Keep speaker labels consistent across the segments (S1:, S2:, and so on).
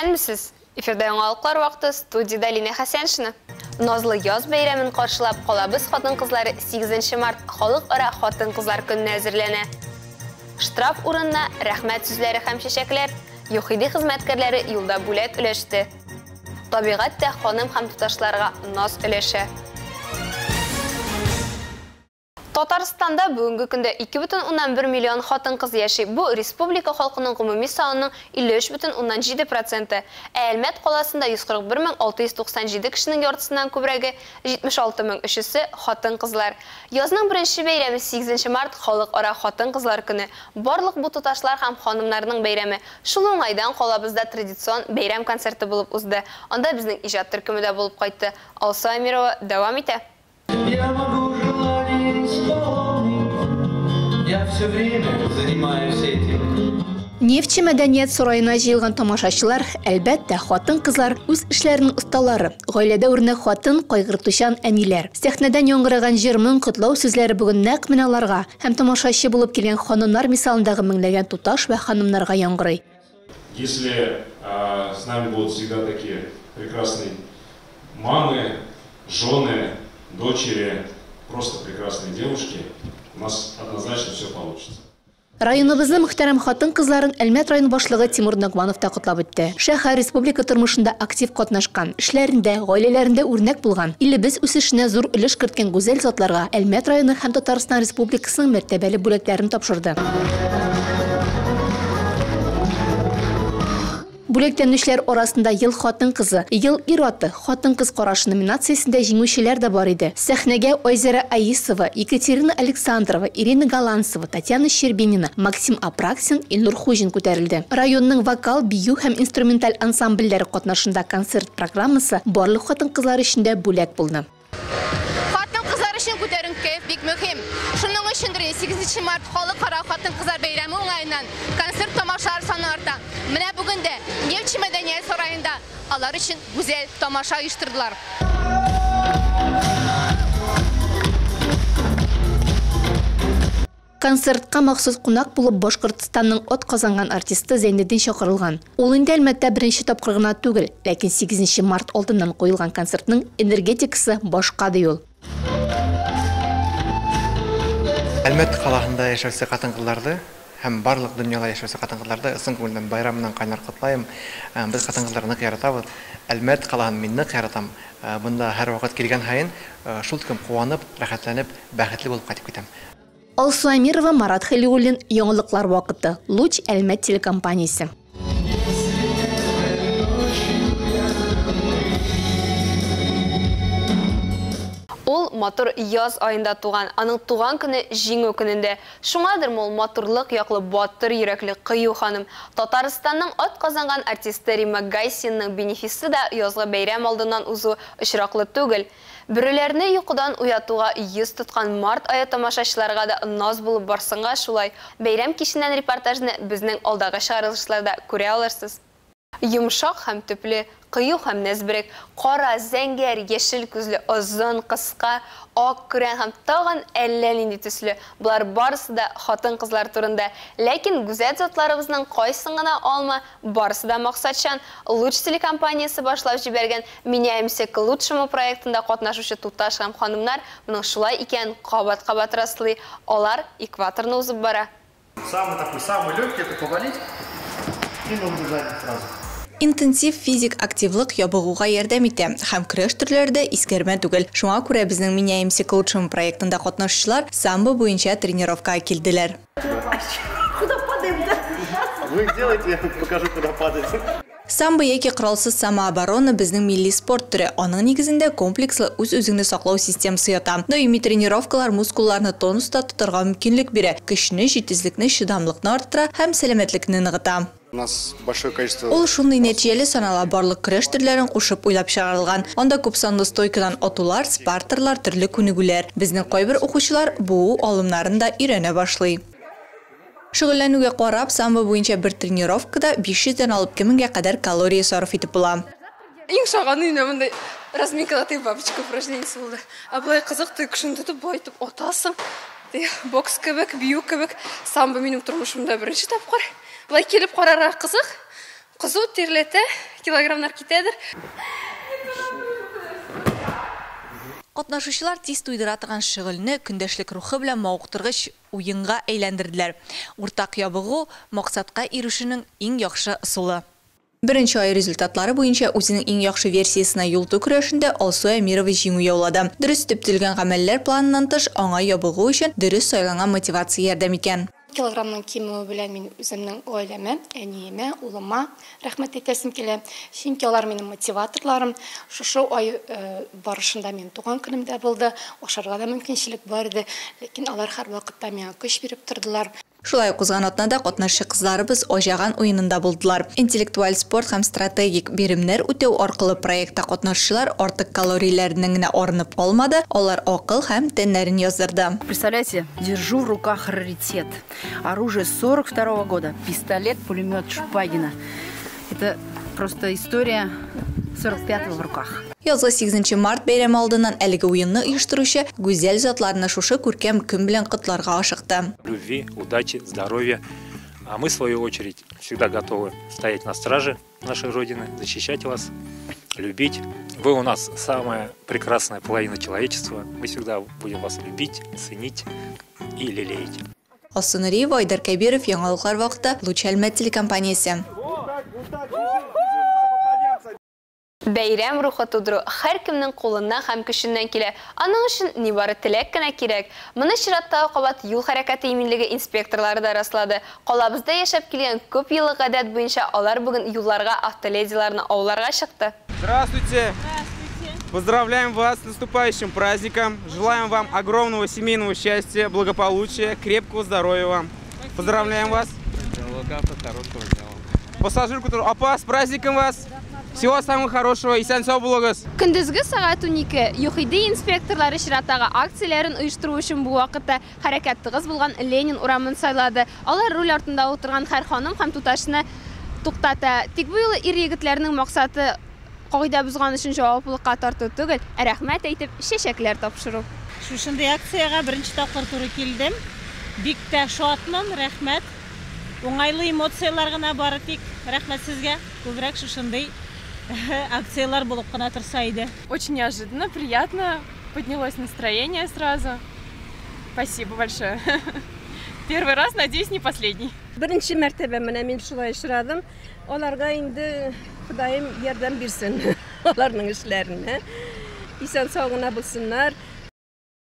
S1: Исәнмесез? Эфирдә яңалыклар вакыты, студияда Лина Хәсәншина. Назлы яз бәйрәмен каршылап калабыз хатын-кызлары 8 март халыкара хатын-кызлар көненә әзерләнә. Штраф урынына рәхмәт сүзләре һәм чәчәкләр, ЮХИДИ хезмәткәрләре юлда бүләк өләште. Табигать та ханым һәм туташларга наз өләшә. Татарстанда бүгенге көндә 2,1 миллион хатын-кыз яши. Бу республика халкының гомуми санының 53,7%. Әлмәт каласында 141,697 кешенең яртысыннан күбрәге 76,300 хатын-кызлар. Язның беренче бәйрәме 8 март халыкара хатын-кызлар көне. Барлык бу туташлар һәм ханымнарның бәйрәме. Шул уңайдан калабызда традицион бәйрәм концерты булып узды. Анда безнең иҗат төркеме дә булып кайтты. Алса Амирова дәвам итә.
S2: Я все время занимаюсь этим.
S3: Нефтче мәдәният сарайына җыелган тамашачылар, әлбәттә, хатын-кызлар үз эшләренең осталары. Гаиләдә үрнәк хатын, кайгыртучан әниләр. Сәхнәдән яңгыраган җырның котлау сүзләре бүген нәкъ менә аларга һәм тамашачы булып килгән ханымнар мисалындагы меңләгән туташ вә ханымнарга яңгырый.
S4: Если с нами будут всегда такие прекрасные мамы, жены, дочери, просто прекрасные девушки, у нас однозначно все получится.
S3: Районыбызның мөхтәрәм хатын-кызларын Әлмәт район башлыгы Тимур Нагманов та котлап үтте. Шәһәр республика тормышында актив катнашкан, эшләрендә, гаиләләрендә үрнәк булган, илебез үсешенә зур өлеш керткән гүзәл затларга Әлмәт районы һәм Татарстан Республикасының мәртәбәле бүләкләрен тапшырды. Бүләкләнүчләр арасында ел хатын-кызы, ел ир-аты, хатын-кыз карашы номинациясендә җиңүчеләр дә бар иде. Сәхнәгә Айзара Аисова, Екатерина Александрова, Ирина Галанцева, Татьяна Щербинина, Максим Апраксин, Илнур Хужин күтәрелде. Районның вокал, бию һәм инструменталь ансамбльләре катнашында концерт программасы барлык хатын-кызлар өчен дә бүләк булды.
S5: Хатын-кызлар өчен күтәренке бик мөһим. Шуның өчен 8 март халыкара хатын-кызлар бәйрәме уңаеннан концерт тамашалар саны арта. Менә бүген дә Нефтче мәдәният сараенда алар өчен гүзәл тамаша оештырдылар.
S3: Концертка махсус кунак булып Башкортстанның от казанган артисты Зәйнетдин чакырылган. Ул инде Әлмәттә беренче тапкыр гына түгел, ләкин 8 март алдыннан куелган концертның энергетикасы башка ди ул.
S6: Әлмәт каласында яшәүче хатын-кызларды һәм барлык дөньяда яшәүче хатын-кызларды исен күңелдән байрамыннан кайнар котлайм. Без хатын-кызларны яратабыз. Әлмәт каласын мин нык яратам. Бунда һәр вакыт килгән һайын шул тикем куанып, рәхәтләнеп, бәхетле булып кайтып китәм.
S3: Алсу Амирова, Марат Хәлиуллин, яңалыклар вакыты. Луч Әлмәт телекомпаниясе.
S1: Ул матур яз айында туган, аның туган көне җиңү көнендә. Шуңадыр мул матурлык яклы батыр йөрәкле кыю ханым. Татарстанның ат казанган артисты Рима Гайсинның бенефисы да язгы бәйрәм алдыннан узу очраклы түгел. Бүреләрне йокыдан уятуга йөз тоткан март ае тамашачыларга да наз булып барсынга шулай. Бәйрәм киченнән репортажны безнең алдагы чыгарылышларда күрә алырсыз. Йомшак һәм төпле, кыю һәм нәзберек, кара, зәңгәр, яшел күзле, озын, кыска, ак күрән һәм тагын әллә нинди төсле. Булар барысы да хатын-кызлар турында. Ләкин гүзәл затларыбызның кайсын гына алма, барысы да максатчан. Луч телекомпаниясе башлап җибәргән «Меняемся к лучшему» проектында катнашучы туташ һәм ханымнар моның шулай икән кабат-кабат раслый. Алар экваторны узып бара.
S7: Самый легкий, это повалить и нужно сзади сразу.
S8: Интенсив физик активлык ябыгуга ярдәм итә һәм көрәш төрләрендә искәрмә түгел. Шуңа күрә безнең «Меняемся к лучшему» проектында катнашучылар самбо буенча тренировкага килделәр.
S7: Куда падаем-то? Вы делайте, я покажу, куда падать.
S8: Самбо яки коралсыз самооборона безнең милли спорт төре. Аның нигезендә комплекслы үз-үзеңне саклау системасы ята. Даими тренировкалар мускулларны тонуста тотарга мөмкинлек бирә, көчне, җитезлекне, чыдамлыкны арттыра һәм сәламәтлекне ныгыта.
S7: У нас большое количество...
S8: Ул шундый нәтиҗәле санала барлык көрәш төрләрен кушып уйлап чыгарылган. Анда күп санлы стойкадан атулар, спартерлар, төрле күнегүләр. Безнең кайбер укучылар бу алымнарын да өйрәнә башлый. Шөгыльләнүгә карап, самбо буенча бер тренировкада 500-дән алып 1000-гә кадәр калория сарыф итеп була.
S9: Иң шаганы мондай разминкалатый бабочка упражнениесе булды. Аблай кызык, ты кышын тотып, бай итеп атасың. Бокс кебек, бию кебек, самбо минем тормышымда беренче тапкыр. Булай килеп карарга кызык. Кызу тирләтә, килограммнар китәдер.
S8: Катнашучылар тиз туйдыра торган шөгыльне көндәшлек рухы белән мавыктыргыч уенга әйләндерделәр. Уртак ябыгу максатка ирешүнең иң яхшы ысулы. Беренче ай результатлары буенча үзенең иң яхшы версиясына юлту көрәшендә Алсу Әмирова җиңү яулады. Дөрес төптелгән гамәлләр планыннан тыш аңа ябыгу өчен дөрес сайланган мотивация ярдәм икән.
S10: Килограммның кимүе белән мин үземнең гаиләмә, әниемә, улыма рәхмәт әйтәсем килә. Чөнки алар минем мотиваторларым. Шушы ай барышында мин туган көнемдә булды. Ашарга да мөмкинчелек бар иде, ләкин алар һәр вакытта миңа көч биреп тордылар.
S8: Шулай узган атнада катнашы кызларыбыз Ожаган уенында булдылар. Интеллектуаль спорт һәм стратегик биремнәр үтәү аркылы проектта катнашучылар артык калорияләрнең генә арынып алмады, алар акыл һәм тәннәрен яздырды.
S11: Представляете, держу в руках раритет. Оружие 42-го года, пистолет-пулемет Шпагина. Это просто история 45-го в руках.
S8: Язгы 8 март бәйрәме алдыннан әлеге уенны оештыручы гүзәл затларны шушы күркәм көн белән котларга ашыкты.
S12: Любви, удачи, здоровья. А мы, в свою очередь, всегда готовы стоять на страже нашей Родины, защищать вас, любить. Вы у нас самая прекрасная половина человечества. Мы всегда будем вас любить, ценить и лелеять.
S8: Алсу Нуриева, Айдар Кәбиров, Яңалыклар вакыты, Луч Әлмәт телекомпаниясе.
S1: Бәйрәм рухы тудыру һәр кемнең кулыннан һәм көченнән килә. Аның өчен нибары теләк кенә кирәк. Моны чираттагы кабат юл хәрәкәте иминлеге инспекторлары да раслады. Калабызда яшәп килгән күп еллык гадәт буенча алар бүген юлларга автоледиларны ауларга чыкты.
S13: Здравствуйте! Поздравляем вас с наступающим праздником. Желаем вам огромного семейного счастья, благополучия, крепкого здоровья вам. Поздравляем вас. Пассажир, с праздником вас. Всего самого хорошего и сән-сау булыгыз.
S1: Көндезге сагат 12 ЮХИДИ инспекторлары чираттагы акцияләрен оештыру өчен бу вакытта хәрәкәт тыгыз булган Ленин урамын сайлады. Алар руль артында утырган һәр ханым һәм туташны туктата. Тик бу юлы ир-егетләрнең максаты кагыйда бузган өчен җаваплылыкка тарту түгел, рәхмәт әйтеп чәчәкләр тапшыру.
S14: Шушындай акцияга беренче тапкыр туры килдем. Бик тә шатмын, рәхмәт. Уңайлы эмоциялар гына бары тик. Рәхмәт сезгә. Күбрәк шушындай акциялар булып кына торса иде.
S15: Очень неожиданно, приятно. Поднялось настроение сразу. Спасибо большое. Первый раз, надеюсь, не последний.
S16: Беренче мәртәбә менә мин шулай очрадым. Аларга инде Худаем ярдәм бирсен. Аларның эшләренә. Исән сау гына булсыннар.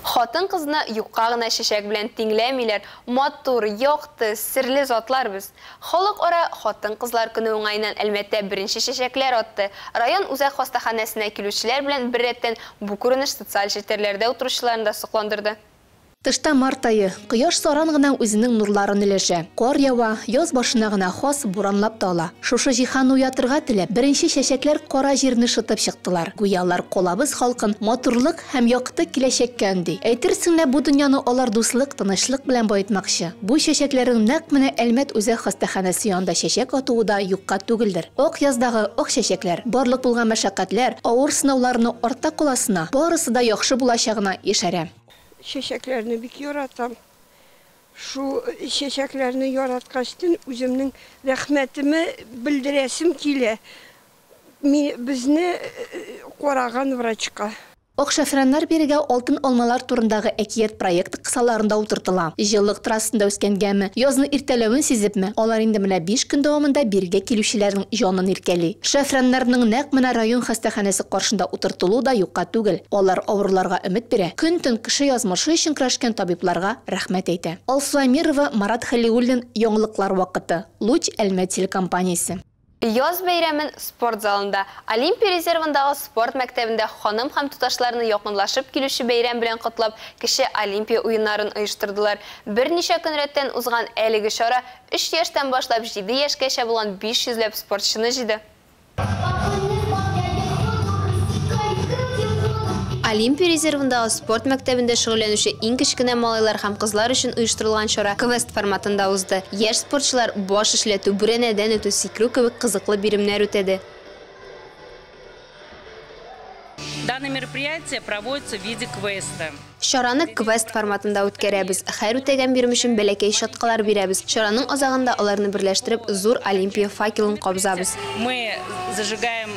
S1: Хатын кызны юкка гына чәчәк белән тиңләмиләр. Матур, якты, серле затлар без. Халык ара хатын кызлар көне уңайнан әлбәттә беренче чәчәкләр атты. Район үзәк хастаханәсенә килүчеләр белән бер рәттән бу күренеш социаль челтәрләрдә утыручыларны да сокландырды.
S3: Тышта март айы, кояш саран гына үзенең нурларын өләшә. Кар ява, яз башына гына хас буранлап та ала. Шушы җиһанны уятырга теләп, беренче чәчәкләр кара җирне шытып чыктылар. Гуялар колабыз халкын матурлык һәм якты киләчәккә өнди. Әйтерсең лә бу дөньяны алар дуслык, тынычлык белән баетмакчы. Бу чәчәкләрнең нәкъ менә Әлмәт үзәк хастаханәсе янында чәчәк атуы да юкка түгелдер. Ак яздагы ак чәчәкләр, барлык булган мәшәкатьләр, авыр сынауларны артта каласына, барысы да яхшы булачагына ишарә.
S17: Çiçeklerini bik yaratam. Şu çiçeklerini yaratkasın özümün rahmetimi bildiresim kile. Bizni koragan vraçka.
S3: Ак шәфраннар бирегә алтын алмалар турындагы әкият проекты кысаларында утыртыла. Җыллык трассында үскәнгәме, язны иртәләвен сизепме, алар инде менә 5 көн дәвамында бирегә килүчеләрнең җанын иркәли. Шәфраннарның нәкъ менә район хастаханәсе каршында утыртылу да юкка түгел. Алар авырларга өмет бирә. Көн-төн кеше язмышы өчен көрәшкән табибларга рәхмәт әйтә. Алсу Әмирова, Марат Халиуллин, Яңалыклар вакыты, Луч Әлмәт телекомпаниясе.
S1: Яз бәйрәмен спорт залында, Олимпия резервындагы спорт мәктәбендә ханым һәм туташларны якынлашып килүче бәйрәм белән котлап, кеше Олимпия уеннарын оештырдылар. Берничә көн рәттән узган әлеге чара 3 яшьтән башлап 7 яшькәчә булган 500ләп спортчыны җыйды. Олимпия резервындагы спорт мәктәбендә шөгыльләнүче иң кечкенә малайлар һәм кызлар өчен оештырылган чара квест форматында узды. Яшь спортчылар баш эшләтү, бүрәнәдән үтү, сикрү кебек кызыклы биремнәр үтәде.
S18: Данное мероприятие проводится в виде квеста.
S1: Шараны квест форматында үткәрәбез. Хәер үтәгән бирем өчен бәләкәй шаткалар бирәбез. Шараның азагында аларны берләштереп зур Олимпия факелын кабзабыз.
S18: Мы зажигаем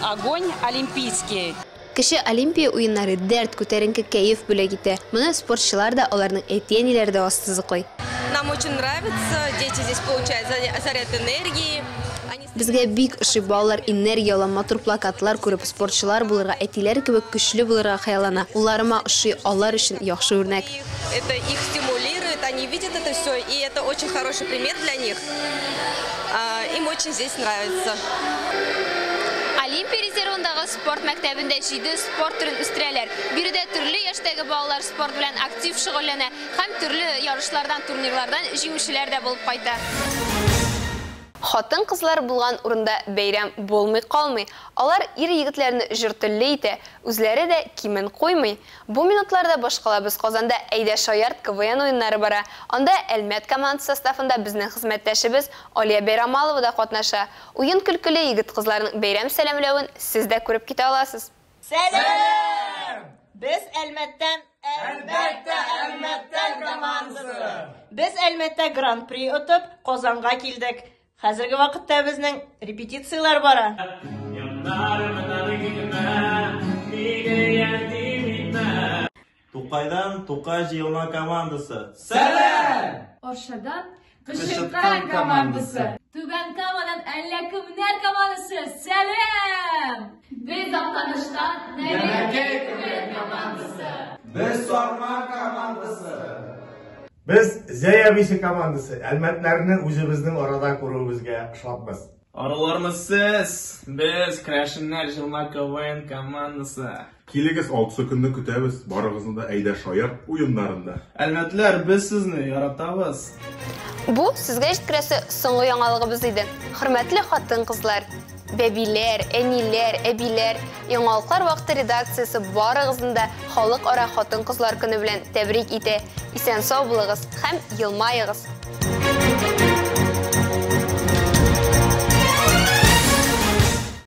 S18: огонь олимпийский.
S1: Кеше Олимпия уеннары дәрт күтәренке кәеф бүләк итә. Моны спортчылар да, аларның әтиәниләре дә ассызыклый.
S19: Нам очень нравится, дети здесь получают заряд энергии.
S1: Безгә бик ошый балалар энергиялы матур плакатлар күреп спортчылар булырга, әтиләр кебек көчле булырга хыяллана. Уларыма ошый, алар өчен яхшы үрнәк.
S19: Это их стимулирует, они видят это все, и это очень хороший пример для них. Им очень здесь нравится.
S1: Олимпия резервындагы спорт мәктәбендә 7 спорт түрен үстерәләр. Биредә төрле яшьтәге балалар спорт белән актив шөгыльләнә һәм төрле ярышлардан, турнирлардан җиңүчеләр дә булып кайта. Хатын-кызлар булган урында бәйрәм булмый калмый. Алар ир-егетләрне җыртылы итә, үзләре дә кимен куймый. Бу минутларда башкалабыз Казанда әйдә шаярт КВН уеннары бара. Анда Әлмәт командасы составында безнең хезмәттәшебез Алия Бәйрамалова да катнаша. Уен көлкеле егет-кызларның бәйрәм сәламләвен сез дә күреп китә аласыз.
S20: Сәлам! Без Әлмәттән Әлмәттән командасы. Без Әлмәттә гран-при отып Казанга килдек. Хәзерге вакытта безнең репетициялар бара.
S21: Тукайдан Тукай җыелма командасы. Сәлам!
S22: Аршадан Кышыткан командасы. Түбән Камадан әллә кемнәр командасы. Сәлам! Без Актаныштан Нәмәкәй Түбән командасы.
S21: Без Сарма командасы.
S23: Biz Зәябише командасы. Әлмәтләрне үзебезнең арада күрүебезгә шатбыз.
S21: Араларымыз сез. Без Крашеннәр җыелма КВН командасы.
S24: Килегез 6 көнне көтәбез. Барыгызны да әйдә шаярт уеннарында.
S21: Әлмәтләр, без сезне яратабыз.
S1: Бу сезгә җиткерәсе соңгы яңалыгыбыз иде. Хөрмәтле хатын-кызлар, бәбиләр, әниләр, әбиләр, яңалыклар вакыты редакциясе барыгызны да халыкара хатын-кызлар көне белән тәбрик итә. Исән сау булыгыз һәм елмаегыз.